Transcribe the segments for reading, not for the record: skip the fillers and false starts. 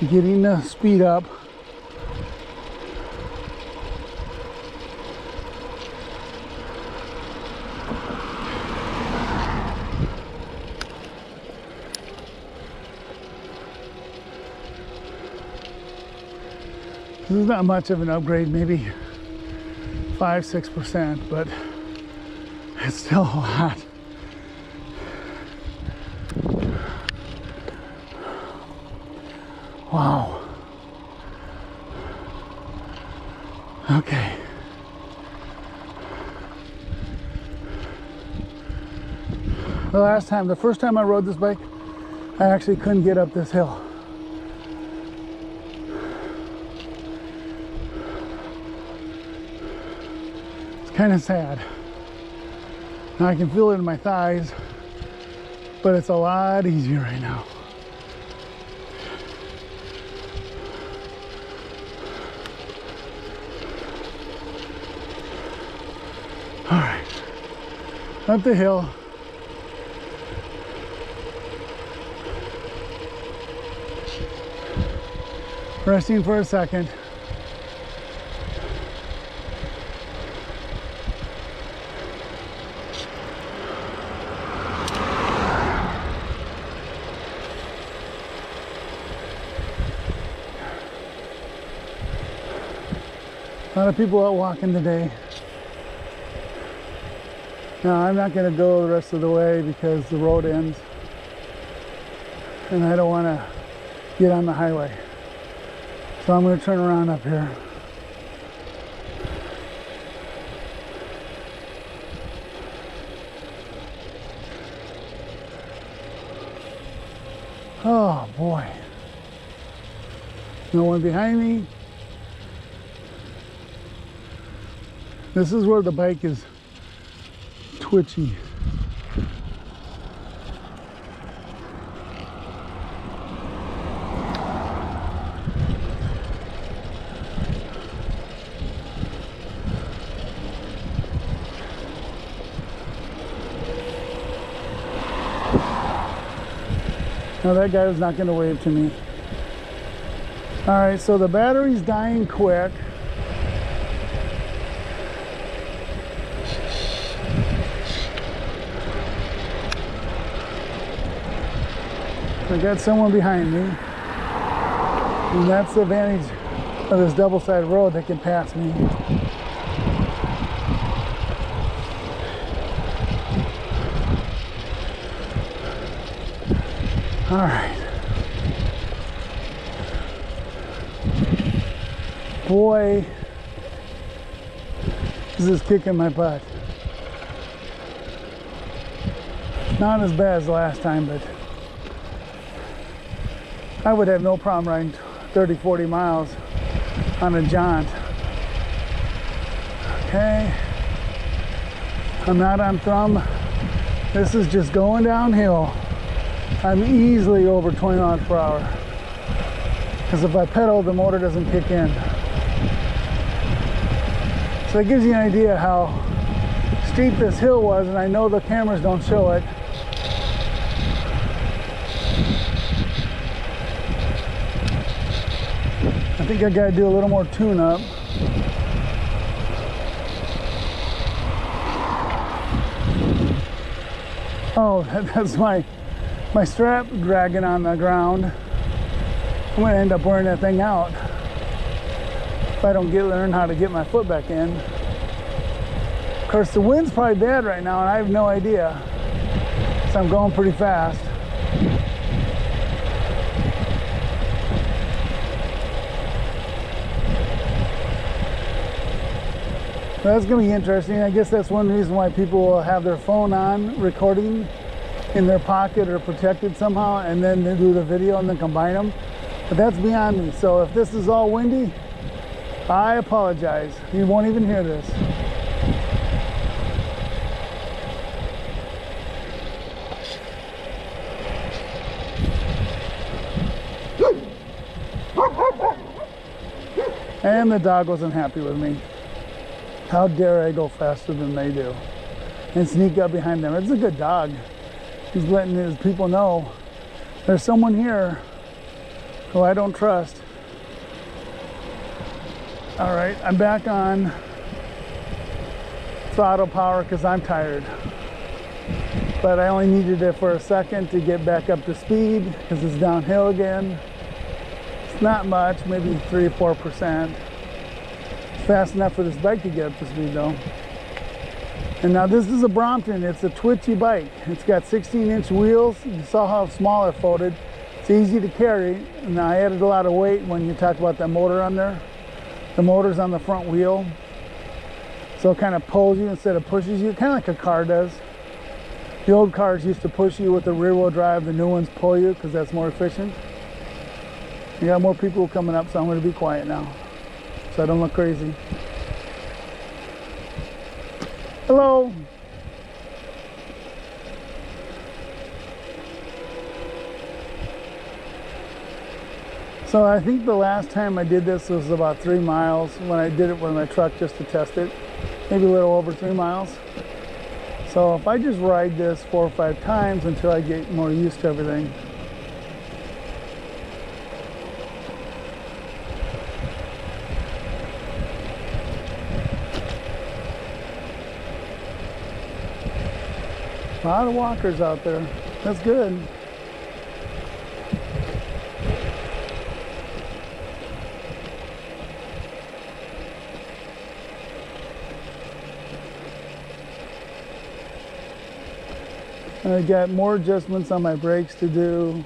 getting the speed up. This is not much of an upgrade, maybe 5-6%, but it's still a lot. Wow. Okay. The first time I rode this bike, I actually couldn't get up this hill. It's kind of sad. Now I can feel it in my thighs, but it's a lot easier right now. All right, up the hill. Resting for a second. A lot of people out walking today. Now, I'm not going to go the rest of the way because the road ends and I don't want to get on the highway. So I'm going to turn around up here. Oh boy. No one behind me. This is where the bike is twitchy. Now that guy was not going to wave to me. All right, so the battery's dying quick. I got someone behind me, and that's the advantage of this double-sided road. They can pass me. All right. Boy, this is kicking my butt. Not as bad as the last time, but I would have no problem riding 30-40 miles on a jaunt. Okay. I'm not on thumb. This is just going downhill. I'm easily over 20 miles per hour. Because if I pedal, the motor doesn't kick in. So it gives you an idea how steep this hill was, and I know the cameras don't show it. I think I gotta do a little more tune-up. Oh, that's my strap dragging on the ground. I'm gonna end up wearing that thing out if I don't learn how to get my foot back in. Of course, the wind's probably bad right now, and I have no idea. So I'm going pretty fast. That's going to be interesting. I guess that's one reason why people will have their phone on, recording in their pocket or protected somehow, and then they do the video and then combine them. But that's beyond me. So if this is all windy, I apologize. You won't even hear this. And the dog wasn't happy with me. How dare I go faster than they do and sneak up behind them. It's a good dog. He's letting his people know there's someone here. who I don't trust. All right, I'm back on throttle power because I'm tired. But I only needed it for a second to get back up to speed because it's downhill again. It's not much, maybe 3 or 4%. It's fast enough for this bike to get up to speed though. And now this is a Brompton. It's a twitchy bike. It's got 16-inch wheels. You saw how small it folded. It's easy to carry. And I added a lot of weight when you talk about that motor on there. The motor's on the front wheel. So it kind of pulls you instead of pushes you, kind of like a car does. The old cars used to push you with the rear wheel drive. The new ones pull you because that's more efficient. You got more people coming up, so I'm going to be quiet now so I don't look crazy. Hello. So I think the last time I did this was about 3 miles when I did it with my truck just to test it. Maybe a little over 3 miles. So if I just ride this 4 or 5 times until I get more used to everything. A lot of walkers out there. That's good. I got more adjustments on my brakes to do.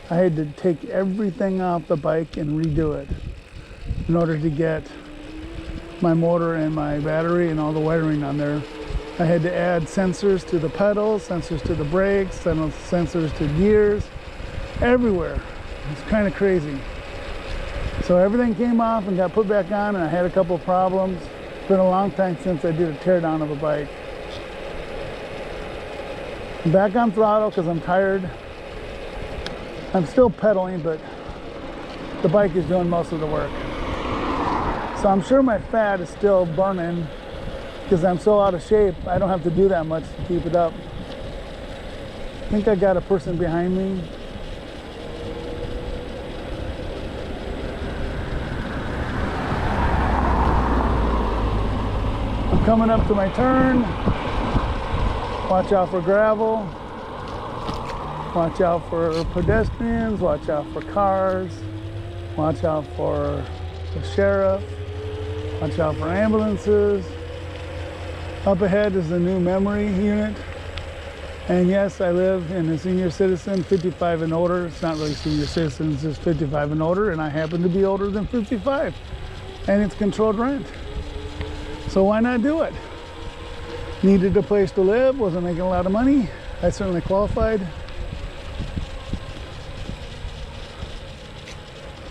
I had to take everything off the bike and redo it in order to get my motor and my battery and all the wiring on there. I had to add sensors to the pedals, sensors to the brakes, sensors to gears, everywhere. It's kind of crazy. So everything came off and got put back on, and I had a couple of problems. It's been a long time since I did a teardown of a bike. I'm back on throttle because I'm tired. I'm still pedaling, but the bike is doing most of the work. So I'm sure my fat is still burning because I'm so out of shape. I don't have to do that much to keep it up. I think I got a person behind me. I'm coming up to my turn. Watch out for gravel. Watch out for pedestrians. Watch out for cars. Watch out for the sheriff. Watch out for ambulances. Up ahead is the new memory unit. And yes, I live in a senior citizen, 55 and older. It's not really senior citizens, it's 55 and older, and I happen to be older than 55. And it's controlled rent. So why not do it? Needed a place to live, wasn't making a lot of money. I certainly qualified.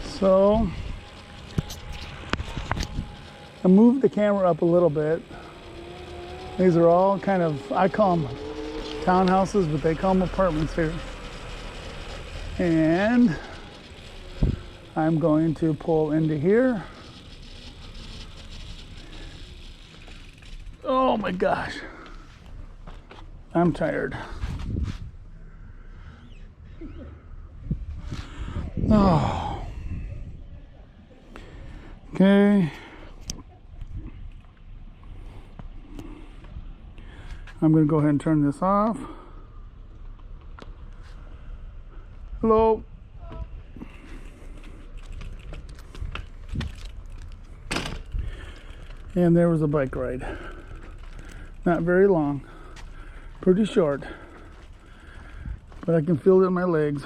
So I moved the camera up a little bit. These are all kind of, I call them townhouses, but they call them apartments here. And I'm going to pull into here. Oh my gosh, I'm tired. Oh, okay. I'm going to go ahead and turn this off. Hello. And there was a bike ride. Not very long, pretty short, but I can feel it in my legs.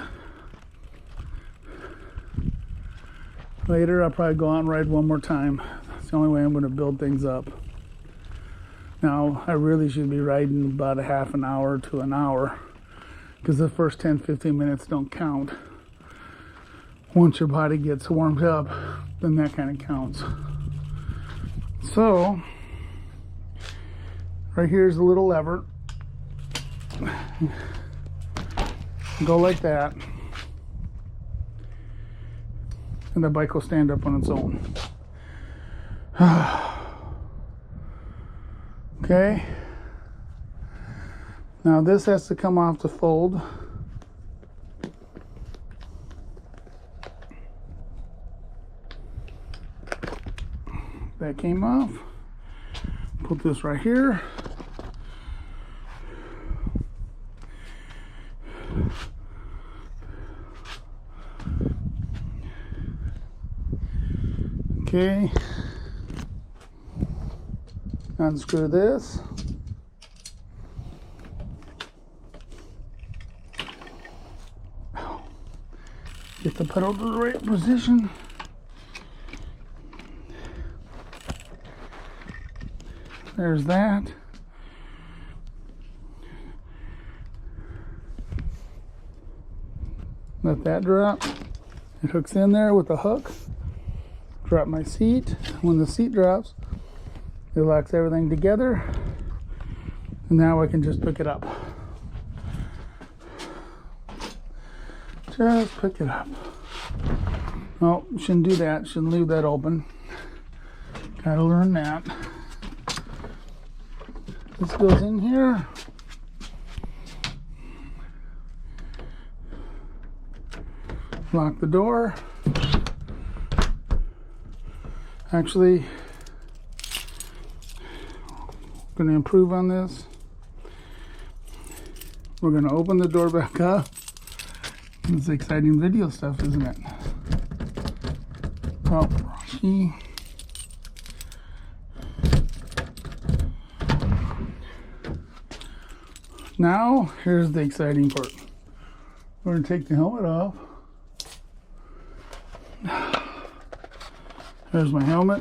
Later, I'll probably go out and ride one more time. That's the only way I'm going to build things up. Now, I really should be riding about a half an hour to an hour because the first 10-15 minutes don't count. Once your body gets warmed up, then that kind of counts. So, right here's a little lever. Go like that. And the bike will stand up on its own. Okay. Now this has to come off the fold. That came off. Put this right here. Okay. Unscrew this. Get the pedal to the right position. There's that. Let that drop. It hooks in there with a hook. Drop my seat. When the seat drops, it locks everything together. And now I can just pick it up. Just pick it up. Oh, shouldn't do that. Shouldn't leave that open. Gotta learn that. This goes in here. Lock the door. Actually, I'm gonna improve on this. We're gonna open the door back up. It's exciting video stuff, isn't it? Oh, key. Now, here's the exciting part. We're gonna take the helmet off. There's my helmet.